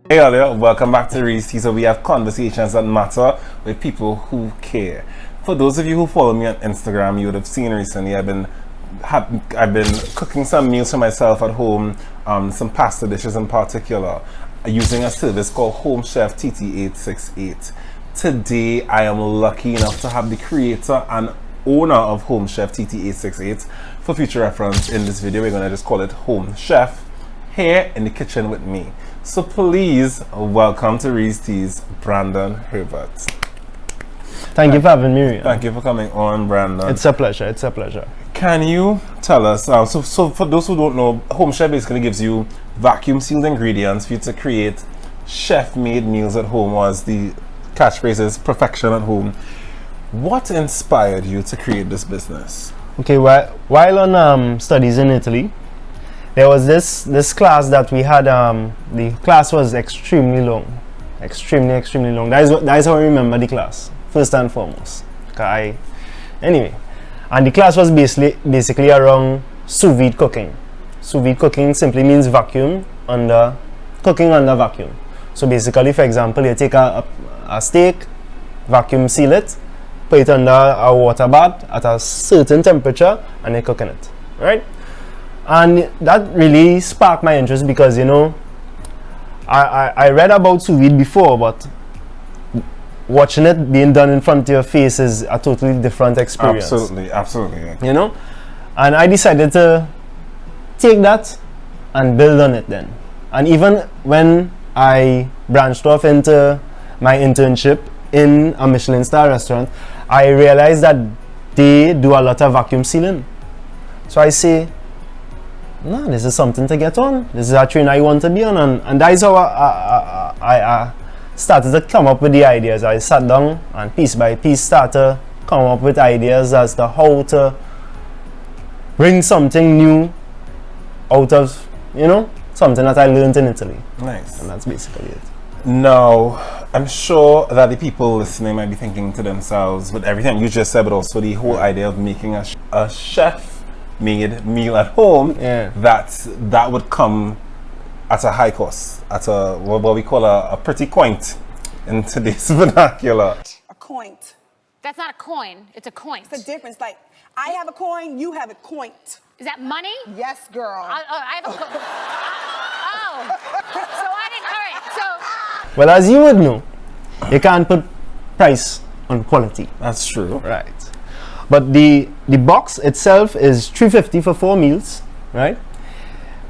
Hey allyuh, welcome back to Re's Tea. So we have conversations that matter with people who care. For those of you who follow me on Instagram, you would have seen recently I've been cooking some meals for myself at home, some pasta dishes in particular, using a service called Home Chef TT868. Today I am lucky enough to have the creator and owner of Home Chef TT868. For future reference, in this video we're going to just call it Home Chef, here in the kitchen with me. So please welcome to Re's Tea's Brandon Herbert. Thank you for having me, Reon. Thank you for coming on, Brandon. It's a pleasure. It's a pleasure. Can you tell us, so for those who don't know, Home Chef basically gives you vacuum sealed ingredients for you to create chef-made meals at home, or as the catchphrase is, perfection at home. What inspired you to create this business? Okay, while on studies in Italy, there was this class that we had. The class was extremely long, extremely long. That is how I remember the class, first and foremost. Anyway, and the class was basically around sous-vide cooking. Sous-vide cooking simply means cooking under vacuum. So basically, for example, you take a steak, vacuum seal it, put it under a water bath at a certain temperature, and you're cooking it, right? And that really sparked my interest because, you know, I read about sous vide before, but watching it being done in front of your face is a totally different experience. Absolutely. Yeah. You know, and I decided to take that and build on it then. And even when I branched off into my internship in a Michelin star restaurant, I realized that they do a lot of vacuum sealing. So I say, no, this is something to get on. This is a train I want to be on, and that is how I started to come up with the ideas. I sat down and piece by piece started to come up with ideas as to how to bring something new out of, you know, something that I learned in Italy. Nice. And that's basically it. Now, I'm sure that the people listening might be thinking to themselves, with everything you just said, but also the whole idea of making a chef-made meal at home, that would come at a high cost, at a what we call a pretty quaint in today's vernacular. A coint. That's not a coin, it's a coin. It's the difference. Like, I have a coin, you have a coint. Is that money? Yes, girl. I have a coin. Oh. So I didn't, all right, so. Well, as you would know, you can't put price on quality. That's true. Right. But the box itself is $3.50 for 4 meals, right?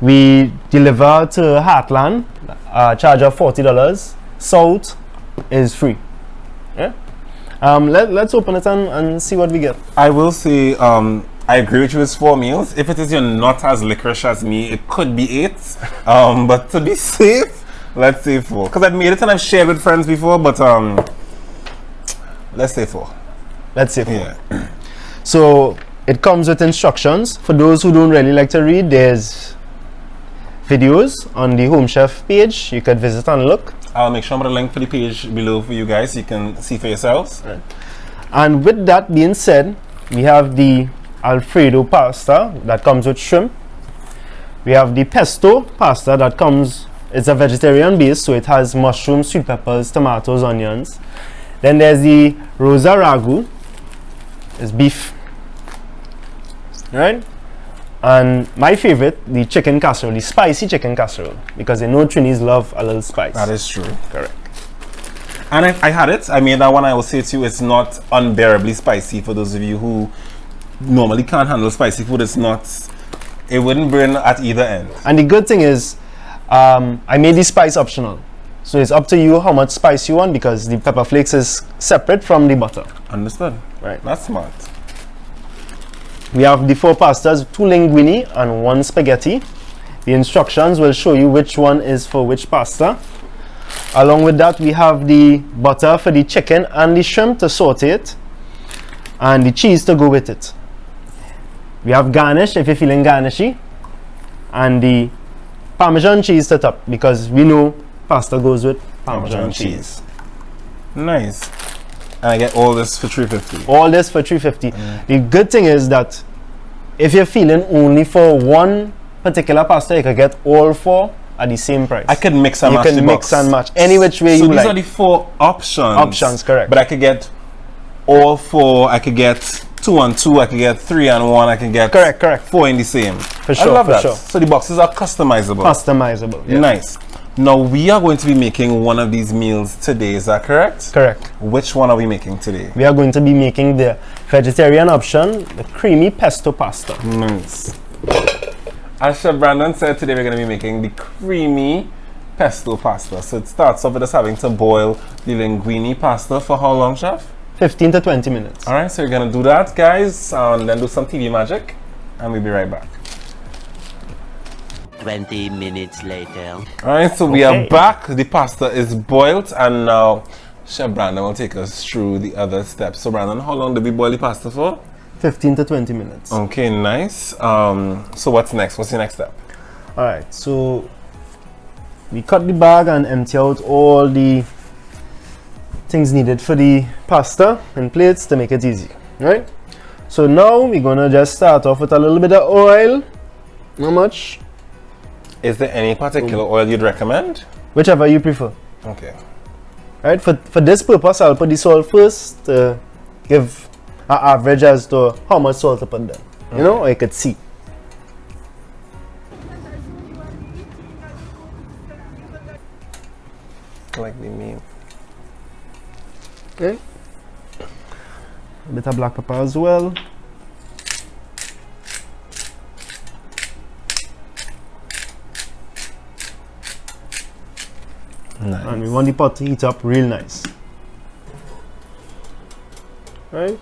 We deliver to Heartland, charge of $40. South is free. Yeah. Let's open it and see what we get. I will say, I agree with you. It's 4 meals. If it is you're not as licorice as me, it could be 8. But to be safe, let's say 4. Because I've made it and I've shared with friends before, but let's say 4. Let's say 4. Yeah. So it comes with instructions. For those who don't really like to read, there's videos on the Home Chef page. You could visit and look. I'll make sure I'm going to link for the page below for you guys so you can see for yourselves. Right. And with that being said, we have the Alfredo pasta that comes with shrimp. We have the pesto pasta that comes, it's a vegetarian base, so it has mushrooms, sweet peppers, tomatoes, onions. Then there's the rosa ragu, it's beef, right? And my favorite, the chicken casserole, the spicy chicken casserole, because you know Trinis love a little spice. That is true. Correct. And I had it. I made that one. I will say to you, it's not unbearably spicy. For those of you who normally can't handle spicy food, it wouldn't burn at either end. And the good thing is, I made the spice optional. So it's up to you how much spice you want, because the pepper flakes is separate from the butter. Understood. Right. That's smart. We have the 4 pastas, 2 linguine and 1 spaghetti. The instructions will show you which one is for which pasta. Along with that, we have the butter for the chicken and the shrimp to saute it, and the cheese to go with it. We have garnish if you're feeling garnishy, and the Parmesan cheese to top, because we know pasta goes with Parmesan cheese. Nice. And I get all this for $3.50. All this for $3.50. The good thing is that if you're feeling only for one particular pasta, you can get all 4 at the same price. I can mix and you match can the mix box. and match any which way So you these like. are the 4 options. Options, correct. But I could get all 4. I could get 2 and 2. I could get 3 and 1. I can get Correct. 4 in the same. For sure, I love for that. sure. So the boxes are customizable. Customizable. Yeah. Nice. Now we are going to be making one of these meals today. Is that correct? Correct. Which one are we making today? We are going to be making the vegetarian option, the creamy pesto pasta. Nice. As Chef Brandon said, today we're going to be making the creamy pesto pasta. So it starts off with us having to boil the linguine pasta for how long, Chef? 15 to 20 minutes. Alright, so we're going to do that, guys, and then do some TV magic, and we'll be right back. 20 minutes later. Alright, so we are back. The pasta is boiled, and now Chef Brandon will take us through the other steps. So Brandon, how long did we boil the pasta for? 15 to 20 minutes. Okay, nice. So what's next? What's the next step? Alright, so we cut the bag and empty out all the things needed for the pasta in plates to make it easy. Right? So now we're gonna just start off with a little bit of oil. Not much. Is there any particular oil you'd recommend? Whichever you prefer. Okay. Right? For this purpose, I'll put the salt first to give an average as to how much salt to put there. You know, I could see. Like the meat. Okay. A bit of black pepper as well. Nice. And we want the pot to heat up real nice. Right?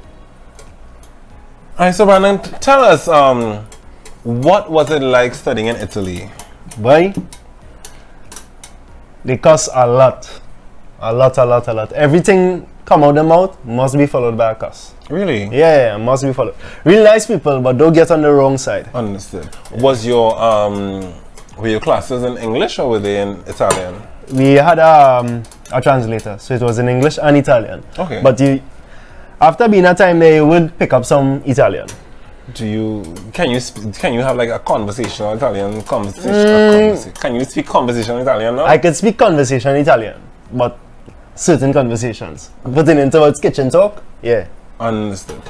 Alright, so Brandon, tell us, what was it like studying in Italy? Why? They cost a lot. A lot. Everything come out the mouth must be followed by a cost. Really? Yeah, must be followed. Real nice people, but don't get on the wrong side. Understood. Was your were your classes in English or were they in Italian? We had a translator, so it was in English and Italian. Okay. But after being a time there, you would pick up some Italian. Can you have like a conversational Italian conversation? Can you speak conversational Italian now? I could speak conversation Italian, but certain conversations. Putting into its kitchen talk, yeah. Understood.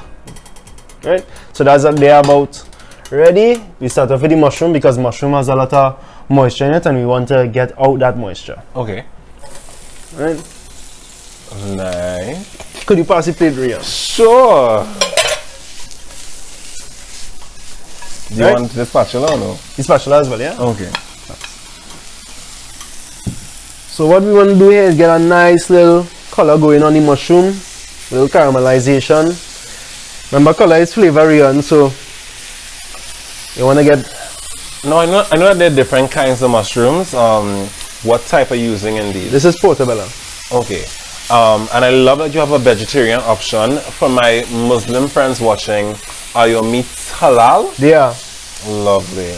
Right? So that's what they're about. Ready? We start off with the mushroom because mushroom has a lot of moisture in it and we want to get out that moisture. Okay. Right? Nice. Could you pass the plate, Reon? Sure. Do you Right? want the spatula or no? The spatula as well, yeah? Okay. So what we want to do here is get a nice little color going on the mushroom. Little caramelization. Remember, color is flavor, Reon, so you want to get... No, I know that there are different kinds of mushrooms. What type are you using in these? This is portobello. Okay. And I love that you have a vegetarian option. For my Muslim friends watching, are your meats halal? They are. Lovely.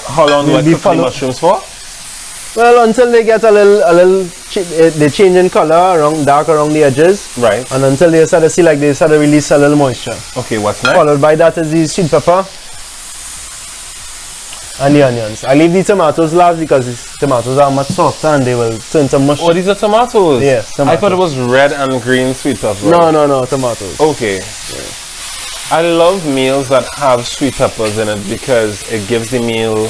How long do I cook the mushrooms for? Well, until they get they change in color, dark around the edges. Right. And until they start to see like they start to release a little moisture. Okay, what's next? Followed by that is the sweet pepper and the onions. I leave the tomatoes last because the tomatoes are much softer and they will turn to mush. Oh, these are tomatoes? Yes, I thought it was red and green sweet pepper. No, tomatoes. Okay. Yeah. I love meals that have sweet peppers in it because it gives the meal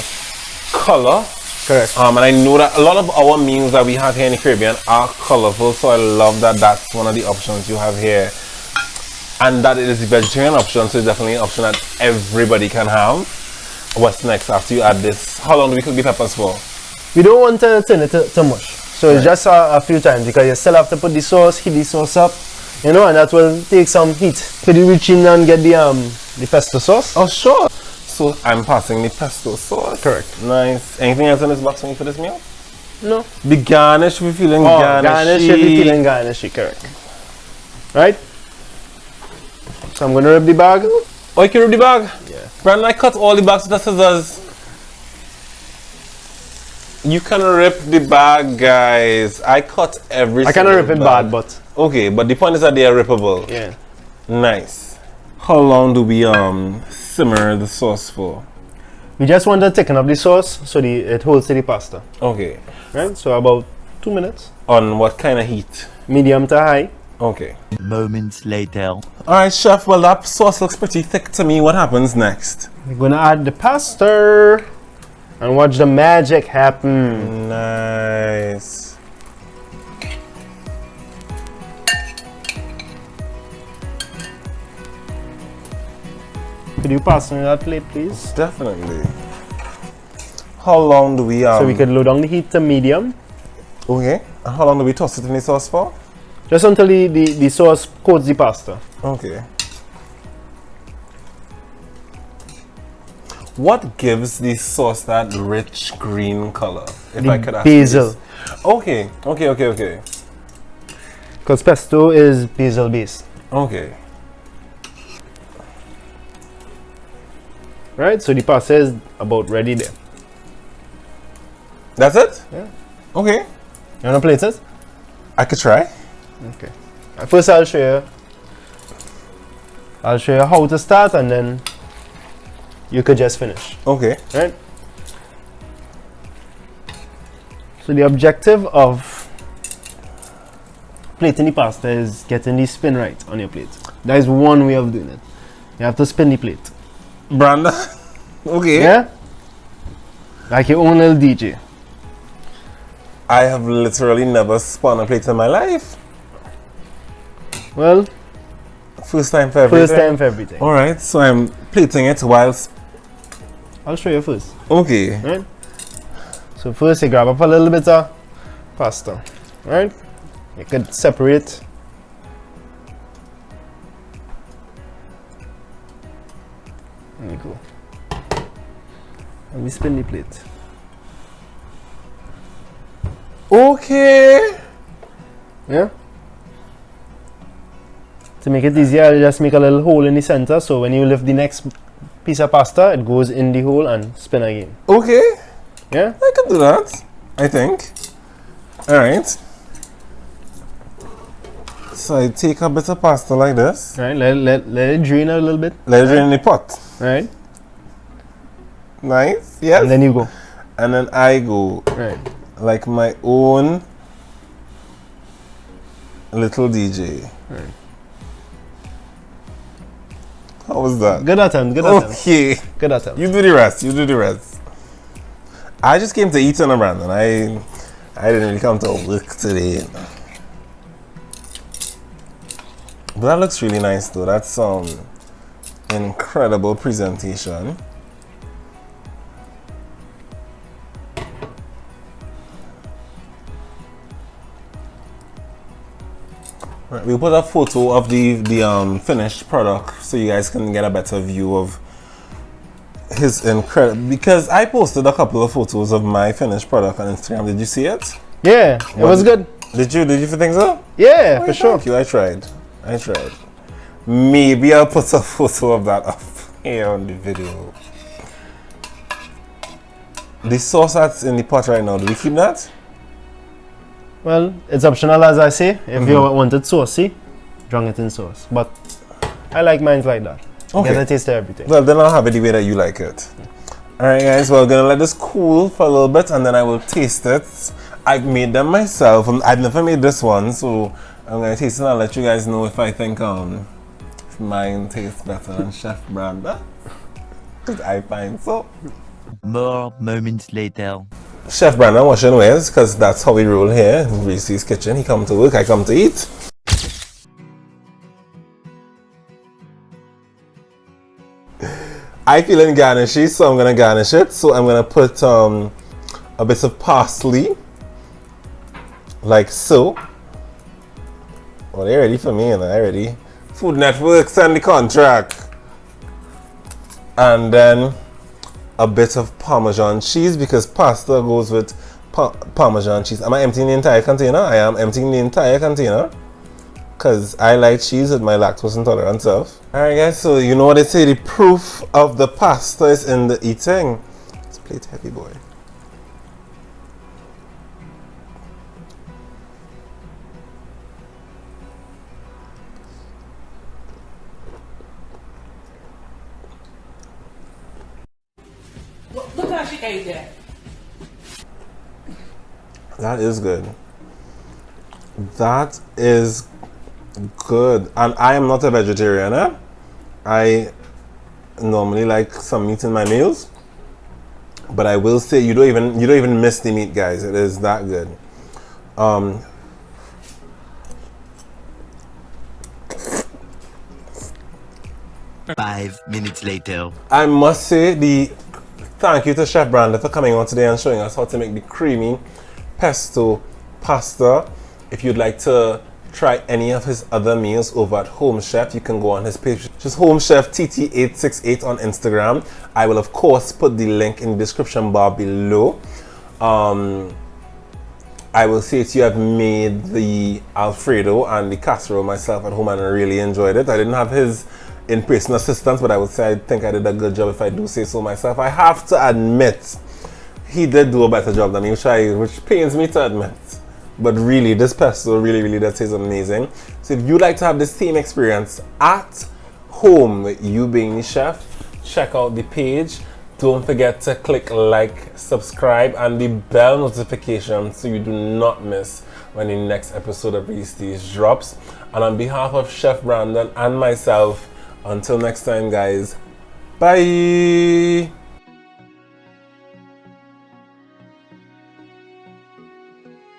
color. Correct. And I know that a lot of our meals that we have here in the Caribbean are colorful, so I love that that's one of the options you have here. And that it is the vegetarian option, so it's definitely an option that everybody can have. What's next after you add this? How long do we cook the peppers for? We don't want to turn it to mush. So it's just a few times because you still have to put the sauce, heat the sauce up, you know, and that will take some heat. Put the reach in and get the pesto sauce. Oh, sure. So I'm passing the pesto sauce. Correct. Nice. Anything else in this box for me for this meal? No. The garnish, we're feeling Garnish if you're feeling garnishy, correct. Right? So I'm going to rip the bag. Oh, you can rip the bag? Yeah. Brandon, I cut all the bags with the scissors. You can rip the bag, guys. I cut every I cannot rip it bad, but... Okay, but the point is that they are rippable. Yeah. Nice. How long do we simmer the sauce for? We just want to thicken up the sauce so it holds to the pasta. Okay. Right? So about 2 minutes. On what kind of heat? Medium to high. Okay. Moments later. Alright, chef, well that sauce looks pretty thick to me. What happens next? We're gonna add the pasta and watch the magic happen. Nice. Could you pass me that plate, please? Definitely. How long do we So we could lower down the heat to medium. Okay. And how long do we toss it in the sauce for? Just until the sauce coats the pasta. Okay. What gives the sauce that rich green color? If I could ask you Basil. this. Okay. Okay. Because pesto is basil based. Okay. Right? So the pasta is about ready there. That's it? Yeah. Okay. You wanna plate it? I could try. Okay. First I'll show you how to start and then you could just finish. Okay. Right? So the objective of plating the pasta is getting the spin right on your plate. That is one way of doing it. You have to spin the plate. Branda. Okay. Yeah? Like your own little DJ. I have literally never spun a plate in my life. Well, First time for everything. first time for everything. Alright, so I'm plating it whilst. I'll show you first. Okay. Right? So first you grab up a little bit of pasta. Right? You could separate. There you go. And we spin the plate. Okay. Yeah? To make it easier, I'll just make a little hole in the center so when you lift the next piece of pasta, it goes in the hole and spin again. Okay. Yeah? I can do that. I think. Alright. So I take a bit of pasta like this. Right, let it drain a little bit. Let it drain in the pot. Right? Nice. Yes. And then you go. And then I go Right. like my own little DJ. Right. How was that? Good attempt, good attempt. Okay. Good attempt. You do the rest. You do the rest. I just came to eat on a Brandon. I didn't really come to work today. But that looks really nice though. That's incredible presentation. Right, we put a photo of the finished product so you guys can get a better view of his incredible, because I posted a couple of photos of my finished product on Instagram. Did you see it? Yeah, it was good. Did you think so? Yeah, Oh, for sure. Thank you. I tried. Maybe I'll put a photo of that up here on the video. The sauce that's in the pot right now, do we keep that? Well, it's optional as I say. If you want it saucy, drunk it in sauce. But I like mine like that. Okay. Get a taste of everything. Well, then I'll have it the way that you like it. Alright guys, well, I'm gonna let this cool for a little bit and then I will taste it. I've made them myself. I've never made this one, so I'm gonna taste it and I'll let you guys know if I think if mine tastes better than Chef Branda. Because I find so. More moments later. Chef Brandon washing ways, because that's how we roll here in Reese's kitchen. He come to work, I come to eat. I feeling garnishy, so I'm gonna garnish it. So I'm gonna put a bit of parsley, like so. Oh, they're ready for me, and I ready. Food Network, send the contract. And then a bit of Parmesan cheese, because pasta goes with Parmesan cheese. Am I emptying the entire container? I am emptying the entire container because I like cheese with my lactose intolerant self. Alright guys, so you know what they say, the proof of the pasta is in the eating. Let's plate heavy boy. how she ate that. That is good. That is good. And I am not a vegetarian. Eh? I normally like some meat in my meals, but I will say you don't even miss the meat, guys. It is that good. 5 minutes later. I must say thank you to Chef Brandon for coming on today and showing us how to make the creamy pesto pasta. If you'd like to try any of his other meals over at Home Chef, you can go on his page, just Home Chef TT868 on Instagram. I will of course put the link in the description bar below. I will say to you, I've made the Alfredo and the casserole myself at home and I really enjoyed it. I didn't have his in-person assistance, but I would say I think I did a good job if I do say so myself. I have to admit, he did do a better job than me, which pains me to admit. But really, this pesto really does taste amazing. So if you'd like to have the same experience at home with you being the chef, check out the page. Don't forget to click like, subscribe, and the bell notification so you do not miss when the next episode of Reese drops. And on behalf of Chef Brandon and myself, until next time, guys, bye!